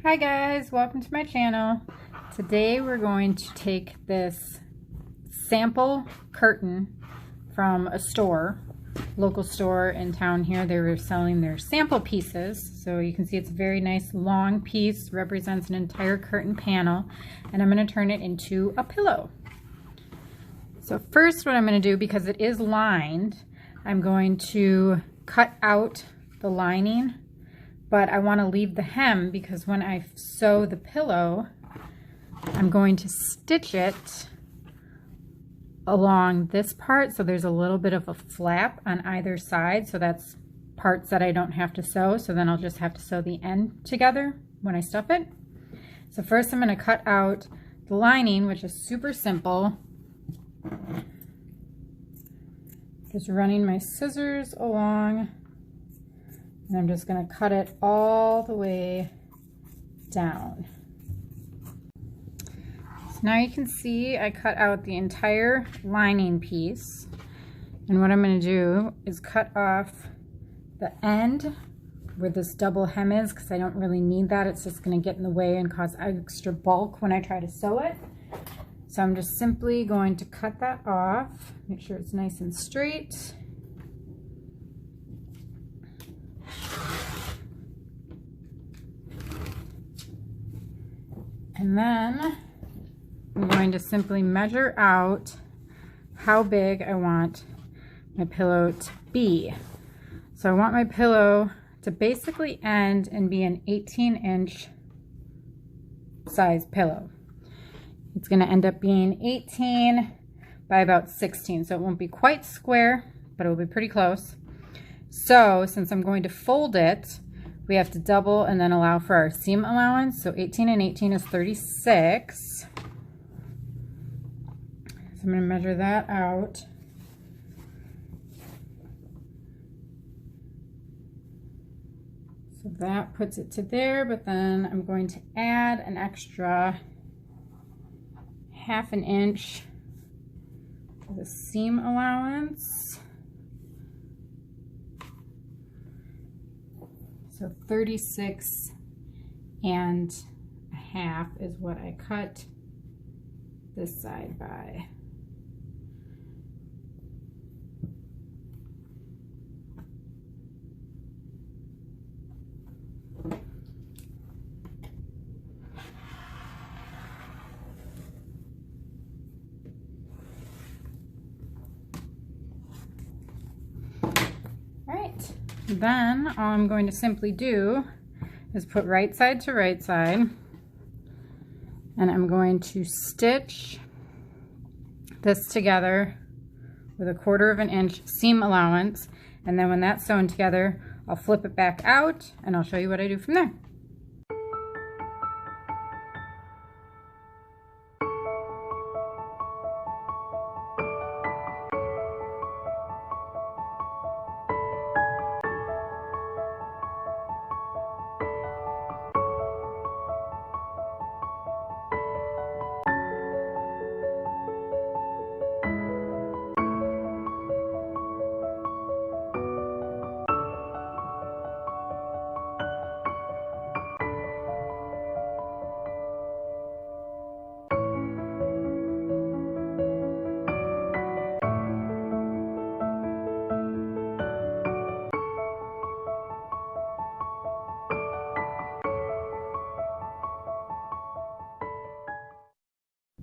Hi guys, welcome to my channel. Today we're going to take this sample curtain from a store, local store in town here. They were selling their sample pieces. So you can see it's a very nice long piece, represents an entire curtain panel, and I'm going to turn it into a pillow. So first what I'm going to do, because it is lined, I'm going to cut out the lining, but I want to leave the hem because when I sew the pillow, I'm going to stitch it along this part, so there's a little bit of a flap on either side, so that's parts that I don't have to sew, so then I'll just have to sew the end together when I stuff it. So first I'm going to cut out the lining, which is super simple. Just running my scissors along, and I'm just going to cut it all the way down. So now you can see I cut out the entire lining piece, and what I'm going to do is cut off the end where this double hem is, because I don't really need that. It's just going to get in the way and cause extra bulk when I try to sew it. So I'm just simply going to cut that off, make sure it's nice and straight. And then I'm going to simply measure out how big I want my pillow to be. So I want my pillow to basically end and be an 18-inch size pillow. It's going to end up being 18 by about 16, so it won't be quite square, but it will be pretty close. So since I'm going to fold it, we have to double and then allow for our seam allowance. So 18 and 18 is 36. So I'm going to measure that out. So that puts it to there, but then I'm going to add an extra ½ inch for the seam allowance. So 36 and a half is what I cut this side by. Then all I'm going to simply do is put right side to right side, and I'm going to stitch this together with a ½ inch seam allowance, and then when that's sewn together, I'll flip it back out and I'll show you what I do from there.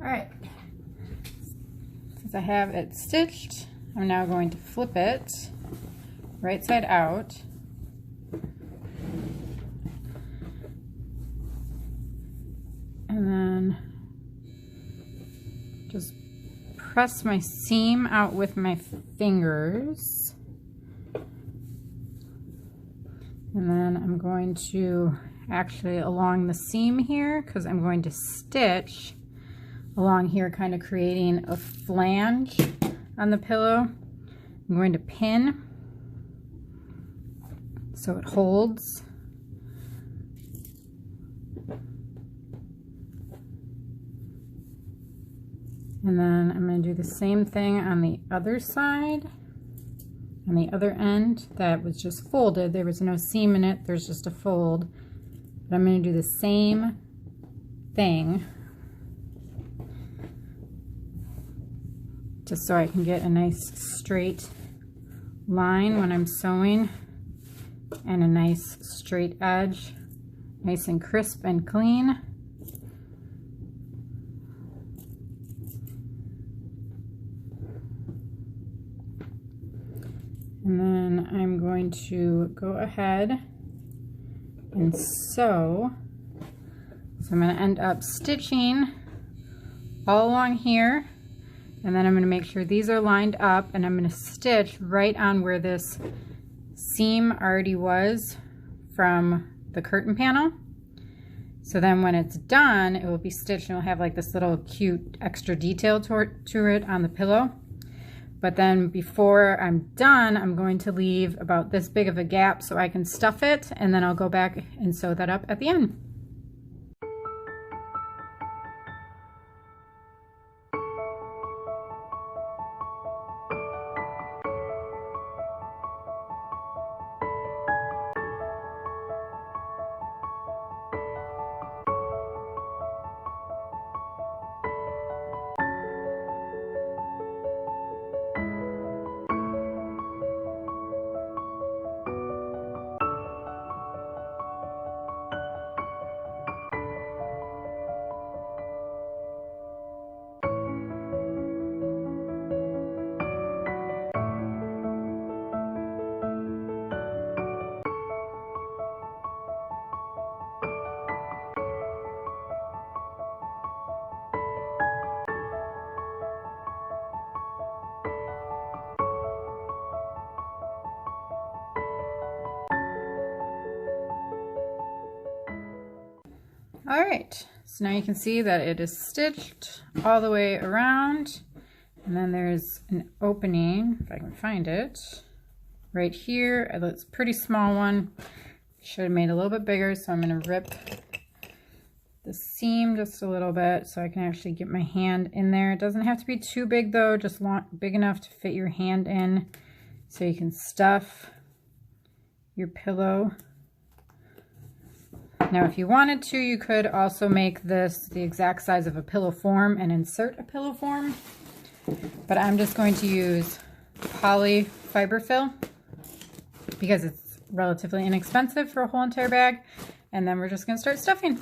Alright, since I have it stitched, I'm now going to flip it right side out. And then just press my seam out with my fingers. And then I'm going to actually along the seam here, because I'm going to stitch along here, kind of creating a flange on the pillow. I'm going to pin so it holds. And then I'm going to do the same thing on the other side. On the other end that was just folded, there was no seam in it, there's just a fold. But I'm going to do the same thing just so I can get a nice straight line when I'm sewing and a nice straight edge, nice and crisp and clean. And then I'm going to go ahead and sew. So I'm going to end up stitching all along here, and then I'm going to make sure these are lined up, and I'm going to stitch right on where this seam already was from the curtain panel. So then when it's done, it will be stitched and it'll have like this little cute extra detail to it on the pillow. But then before I'm done, I'm going to leave about this big of a gap so I can stuff it, and then I'll go back and sew that up at the end. All right, so now you can see that it is stitched all the way around, and then there's an opening, if I can find it, right here. It's a pretty small one. Should have made it a little bit bigger, so I'm going to rip the seam just a little bit so I can actually get my hand in there. It doesn't have to be too big though, just big enough to fit your hand in so you can stuff your pillow. Now, if you wanted to, you could also make this the exact size of a pillow form and insert a pillow form. But I'm just going to use poly fiber fill because it's relatively inexpensive for a whole entire bag. And then we're just going to start stuffing.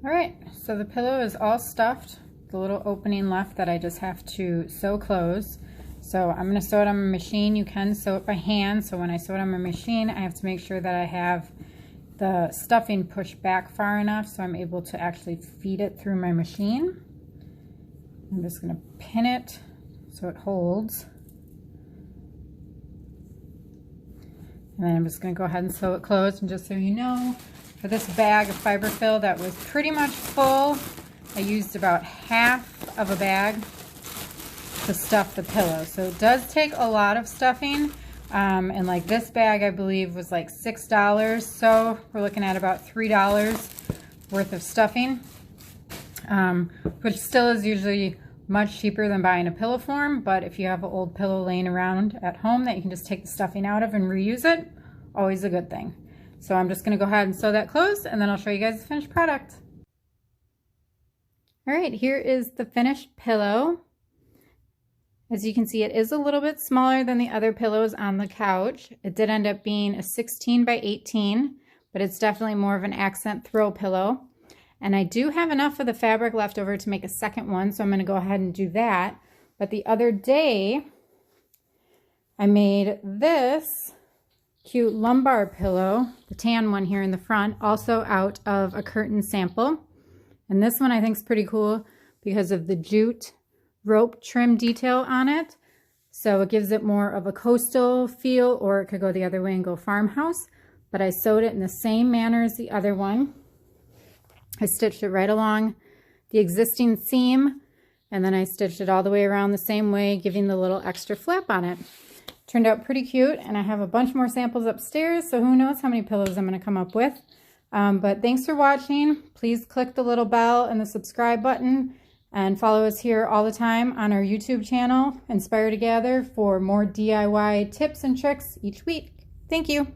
All right, so the pillow is all stuffed. The little opening left that I just have to sew close. So I'm going to sew it on my machine. You can sew it by hand. So when I sew it on my machine, I have to make sure that I have the stuffing pushed back far enough so I'm able to actually feed it through my machine. I'm just going to pin it so it holds. And then I'm just going to go ahead and sew it closed. And just so you know, for this bag of fiber fill that was pretty much full, I used about half of a bag to stuff the pillow. So it does take a lot of stuffing. And like this bag, I believe, was like $6. So we're looking at about $3 worth of stuffing, which still is usually much cheaper than buying a pillow form. But if you have an old pillow laying around at home that you can just take the stuffing out of and reuse it, always a good thing. So I'm just going to go ahead and sew that closed, and then I'll show you guys the finished product. All right, here is the finished pillow. As you can see, it is a little bit smaller than the other pillows on the couch. It did end up being a 16 by 18, but it's definitely more of an accent throw pillow. And I do have enough of the fabric left over to make a second one, so I'm going to go ahead and do that. But the other day, I made this cute lumbar pillow, the tan one here in the front, also out of a curtain sample. And this one I think is pretty cool because of the jute rope trim detail on it. So it gives it more of a coastal feel, or it could go the other way and go farmhouse. But I sewed it in the same manner as the other one. I stitched it right along the existing seam And then I stitched it all the way around the same way, giving the little extra flap on it. Turned out pretty cute, and I have a bunch more samples upstairs, so who knows how many pillows I'm going to come up with. But thanks for watching. Please click the little bell and the subscribe button, and follow us here all the time on our YouTube channel, Inspire Together, for more DIY tips and tricks each week. Thank you.